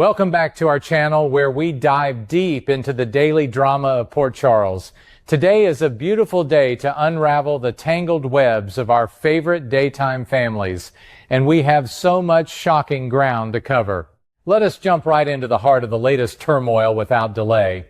Welcome back to our channel where we dive deep into the daily drama of Port Charles. Today is a beautiful day to unravel the tangled webs of our favorite daytime families, and we have so much shocking ground to cover. Let us jump right into the heart of the latest turmoil without delay.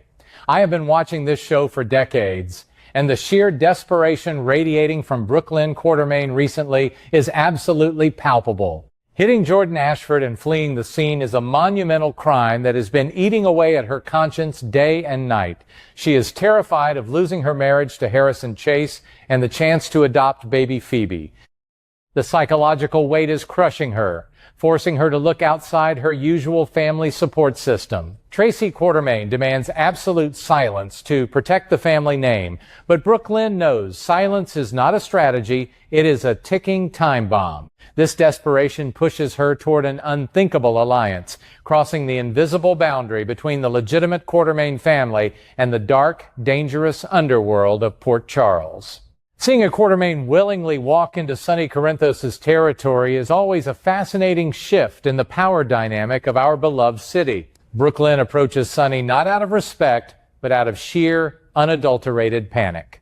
I have been watching this show for decades, and the sheer desperation radiating from Brooklyn Quartermain recently is absolutely palpable. Hitting Jordan Ashford and fleeing the scene is a monumental crime that has been eating away at her conscience day and night. She is terrified of losing her marriage to Harrison Chase and the chance to adopt baby Phoebe. The psychological weight is crushing her, forcing her to look outside her usual family support system. Tracy Quartermain demands absolute silence to protect the family name, but Brooklyn knows silence is not a strategy, it is a ticking time bomb. This desperation pushes her toward an unthinkable alliance, crossing the invisible boundary between the legitimate Quartermain family and the dark, dangerous underworld of Port Charles. Seeing a Quartermain willingly walk into Sonny Corinthos' territory is always a fascinating shift in the power dynamic of our beloved city. Brooklyn approaches Sonny not out of respect, but out of sheer, unadulterated panic.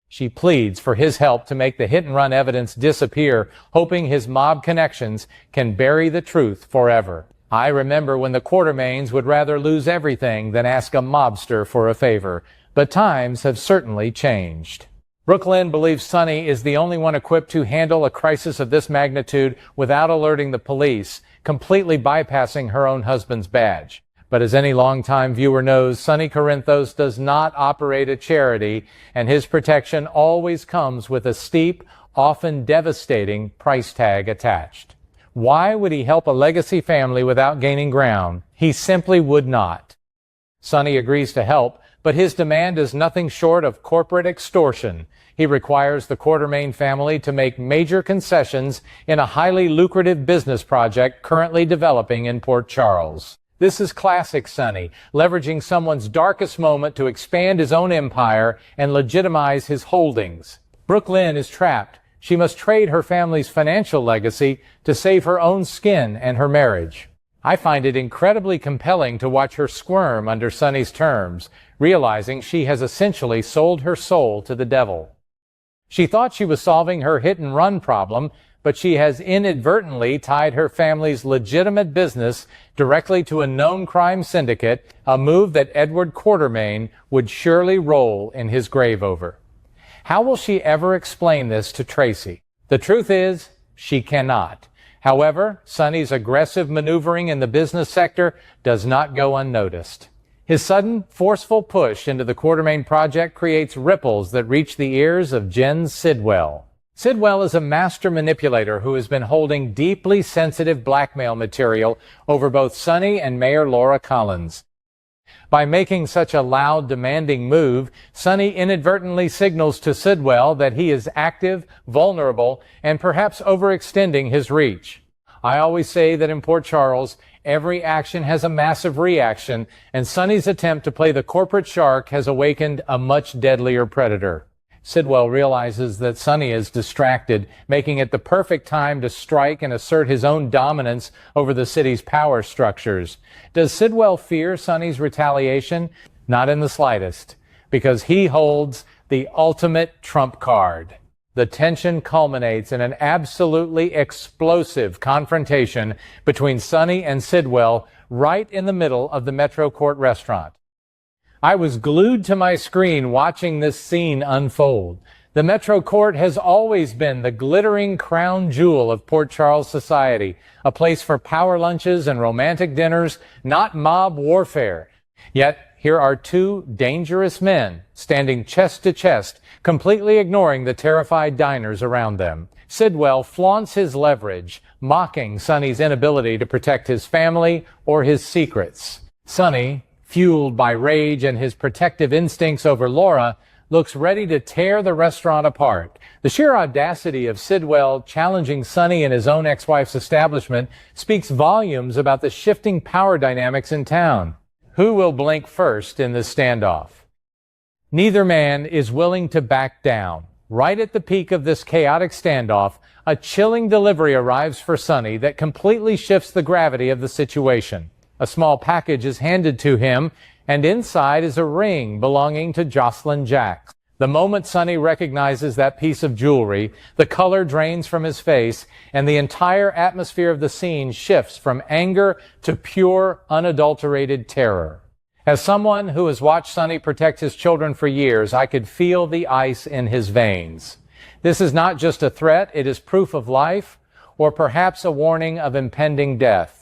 She pleads for his help to make the hit-and-run evidence disappear, hoping his mob connections can bury the truth forever. I remember when the Quartermains would rather lose everything than ask a mobster for a favor, but times have certainly changed. Brooklyn believes Sonny is the only one equipped to handle a crisis of this magnitude without alerting the police, completely bypassing her own husband's badge. But as any longtime viewer knows, Sonny Corinthos does not operate a charity, and his protection always comes with a steep, often devastating price tag attached. Why would he help a legacy family without gaining ground? He simply would not. Sonny agrees to help, but his demand is nothing short of corporate extortion. He requires the Quartermain family to make major concessions in a highly lucrative business project currently developing in Port Charles. This is classic Sonny, leveraging someone's darkest moment to expand his own empire and legitimize his holdings. Brooklyn is trapped. She must trade her family's financial legacy to save her own skin and her marriage. I find it incredibly compelling to watch her squirm under Sonny's terms, realizing she has essentially sold her soul to the devil. She thought she was solving her hit-and-run problem, but she has inadvertently tied her family's legitimate business directly to a known crime syndicate, a move that Edward Quartermain would surely roll in his grave over. How will she ever explain this to Tracy? The truth is, she cannot. However, Sonny's aggressive maneuvering in the business sector does not go unnoticed. His sudden, forceful push into the Quartermain project creates ripples that reach the ears of Jen Sidwell. Sidwell is a master manipulator who has been holding deeply sensitive blackmail material over both Sonny and Mayor Laura Collins. By making such a loud, demanding move, Sonny inadvertently signals to Sidwell that he is active, vulnerable, and perhaps overextending his reach. I always say that in Port Charles, every action has a massive reaction, and Sonny's attempt to play the corporate shark has awakened a much deadlier predator. Sidwell realizes that Sonny is distracted, making it the perfect time to strike and assert his own dominance over the city's power structures. Does Sidwell fear Sonny's retaliation? Not in the slightest, because he holds the ultimate trump card. The tension culminates in an absolutely explosive confrontation between Sonny and Sidwell right in the middle of the Metro Court restaurant. I was glued to my screen watching this scene unfold. The Metro Court has always been the glittering crown jewel of Port Charles society, a place for power lunches and romantic dinners, not mob warfare. Yet, here are two dangerous men standing chest to chest, completely ignoring the terrified diners around them. Sidwell flaunts his leverage, mocking Sonny's inability to protect his family or his secrets. Sonny, fueled by rage and his protective instincts over Laura, looks ready to tear the restaurant apart. The sheer audacity of Sidwell challenging Sonny in his own ex-wife's establishment speaks volumes about the shifting power dynamics in town. Who will blink first in this standoff? Neither man is willing to back down. Right at the peak of this chaotic standoff, a chilling delivery arrives for Sonny that completely shifts the gravity of the situation. A small package is handed to him, and inside is a ring belonging to Jocelyn Jacks. The moment Sonny recognizes that piece of jewelry, the color drains from his face, and the entire atmosphere of the scene shifts from anger to pure, unadulterated terror. As someone who has watched Sonny protect his children for years, I could feel the ice in his veins. This is not just a threat, it is proof of life, or perhaps a warning of impending death.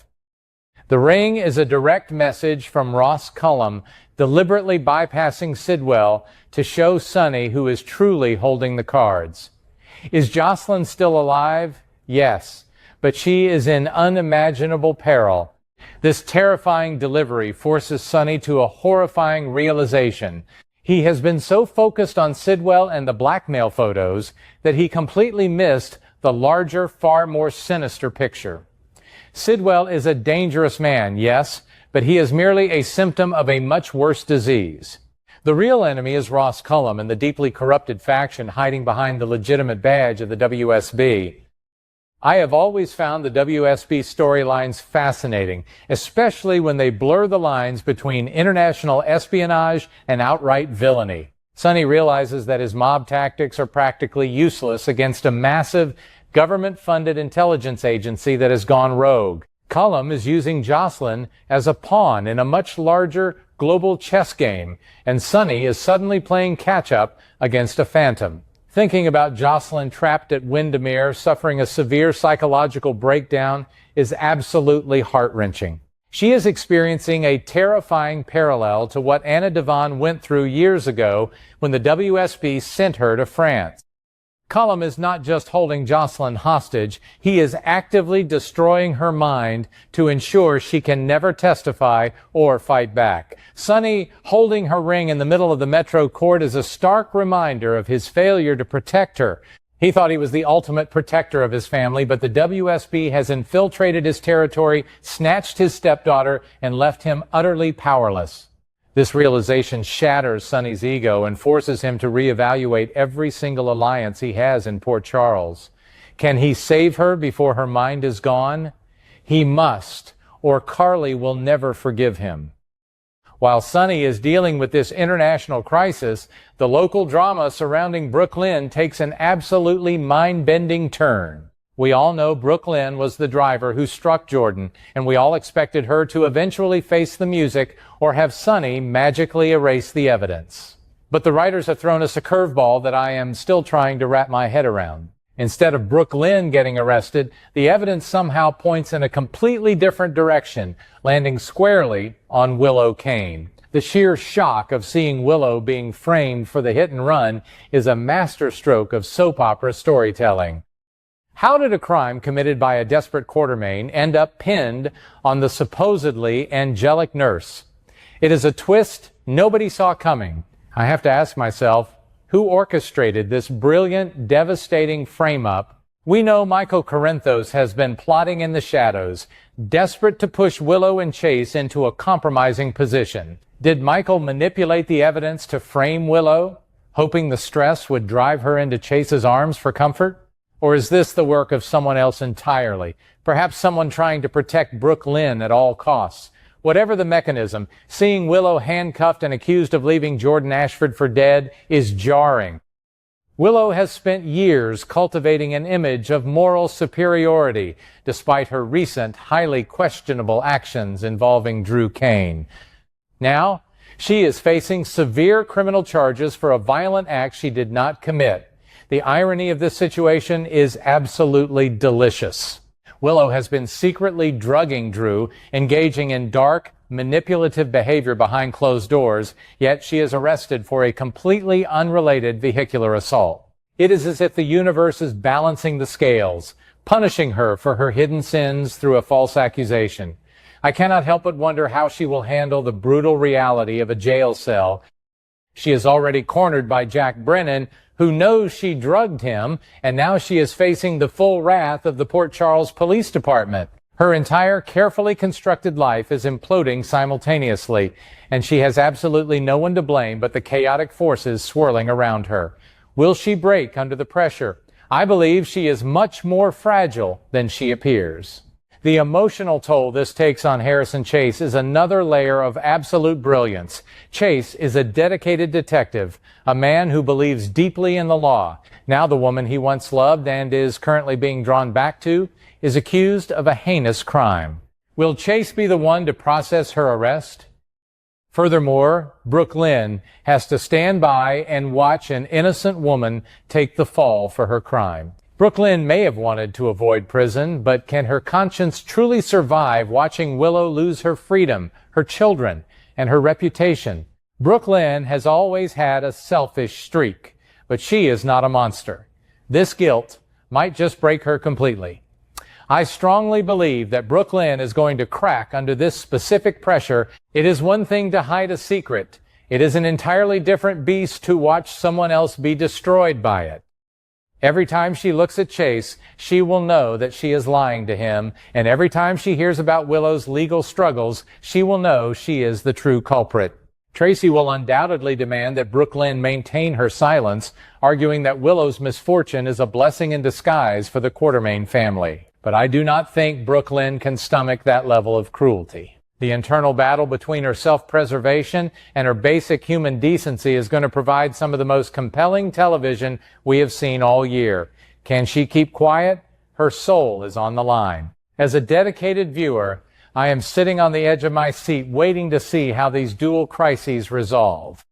The ring is a direct message from Ross Cullum, deliberately bypassing Sidwell to show Sonny who is truly holding the cards. Is Jocelyn still alive? Yes, but she is in unimaginable peril. This terrifying delivery forces Sonny to a horrifying realization. He has been so focused on Sidwell and the blackmail photos that he completely missed the larger, far more sinister picture. Sidwell is a dangerous man, yes, but he is merely a symptom of a much worse disease. The real enemy is Ross Cullum and the deeply corrupted faction hiding behind the legitimate badge of the WSB. I have always found the WSB storylines fascinating, especially when they blur the lines between international espionage and outright villainy. Sonny realizes that his mob tactics are practically useless against a massive, government-funded intelligence agency that has gone rogue. Cullum is using Jocelyn as a pawn in a much larger global chess game, and Sonny is suddenly playing catch-up against a phantom. Thinking about Jocelyn trapped at Windermere, suffering a severe psychological breakdown, is absolutely heart-wrenching. She is experiencing a terrifying parallel to what Anna Devon went through years ago when the WSB sent her to France. Cullum is not just holding Jocelyn hostage, he is actively destroying her mind to ensure she can never testify or fight back. Sonny holding her ring in the middle of the Metro Court is a stark reminder of his failure to protect her. He thought he was the ultimate protector of his family, but the WSB has infiltrated his territory, snatched his stepdaughter, and left him utterly powerless. This realization shatters Sonny's ego and forces him to reevaluate every single alliance he has in Port Charles. Can he save her before her mind is gone? He must, or Carly will never forgive him. While Sonny is dealing with this international crisis, the local drama surrounding Brook takes an absolutely mind-bending turn. We all know Brook was the driver who struck Jordan, and we all expected her to eventually face the music or have Sonny magically erase the evidence. But the writers have thrown us a curveball that I am still trying to wrap my head around. Instead of Brook getting arrested, the evidence somehow points in a completely different direction, landing squarely on Willow Kane. The sheer shock of seeing Willow being framed for the hit and run is a masterstroke of soap opera storytelling. How did a crime committed by a desperate Quartermain end up pinned on the supposedly angelic nurse? It is a twist nobody saw coming. I have to ask myself, who orchestrated this brilliant, devastating frame-up? We know Michael Corinthos has been plotting in the shadows, desperate to push Willow and Chase into a compromising position. Did Michael manipulate the evidence to frame Willow, hoping the stress would drive her into Chase's arms for comfort? Or is this the work of someone else entirely? Perhaps someone trying to protect Brook at all costs. Whatever the mechanism, seeing Willow handcuffed and accused of leaving Jordan Ashford for dead is jarring. Willow has spent years cultivating an image of moral superiority, despite her recent, highly questionable actions involving Drew Kane. Now, she is facing severe criminal charges for a violent act she did not commit. The irony of this situation is absolutely delicious. Willow has been secretly drugging Drew, engaging in dark, manipulative behavior behind closed doors, yet she is arrested for a completely unrelated vehicular assault. It is as if the universe is balancing the scales, punishing her for her hidden sins through a false accusation. I cannot help but wonder how she will handle the brutal reality of a jail cell. She is already cornered by Jack Brennan, who knows she drugged him, and now she is facing the full wrath of the Port Charles Police Department. Her entire carefully constructed life is imploding simultaneously, and she has absolutely no one to blame but the chaotic forces swirling around her. Will she break under the pressure? I believe she is much more fragile than she appears. The emotional toll this takes on Harrison Chase is another layer of absolute brilliance. Chase is a dedicated detective, a man who believes deeply in the law. Now the woman he once loved and is currently being drawn back to is accused of a heinous crime. Will Chase be the one to process her arrest? Furthermore, Brook has to stand by and watch an innocent woman take the fall for her crime. Brook may have wanted to avoid prison, but can her conscience truly survive watching Willow lose her freedom, her children, and her reputation? Brook has always had a selfish streak, but she is not a monster. This guilt might just break her completely. I strongly believe that Brook is going to crack under this specific pressure. It is one thing to hide a secret. It is an entirely different beast to watch someone else be destroyed by it. Every time she looks at Chase, she will know that she is lying to him, and every time she hears about Willow's legal struggles, she will know she is the true culprit. Tracy will undoubtedly demand that Brook maintain her silence, arguing that Willow's misfortune is a blessing in disguise for the Quartermaine family. But I do not think Brook can stomach that level of cruelty. The internal battle between her self-preservation and her basic human decency is going to provide some of the most compelling television we have seen all year. Can she keep quiet? Her soul is on the line. As a dedicated viewer, I am sitting on the edge of my seat waiting to see how these dual crises resolve.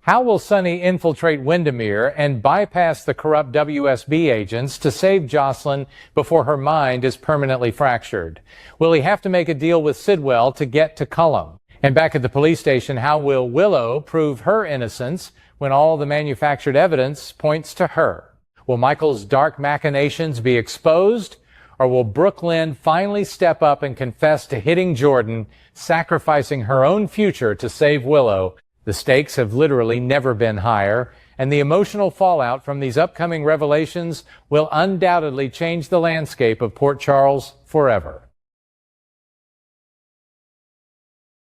How will Sonny infiltrate Windermere and bypass the corrupt WSB agents to save Jocelyn before her mind is permanently fractured? Will he have to make a deal with Sidwell to get to Cullum? And back at the police station, how will Willow prove her innocence when all the manufactured evidence points to her? Will Michael's dark machinations be exposed? Or will Brook finally step up and confess to hitting Jordan, sacrificing her own future to save Willow? The stakes have literally never been higher, and the emotional fallout from these upcoming revelations will undoubtedly change the landscape of Port Charles forever.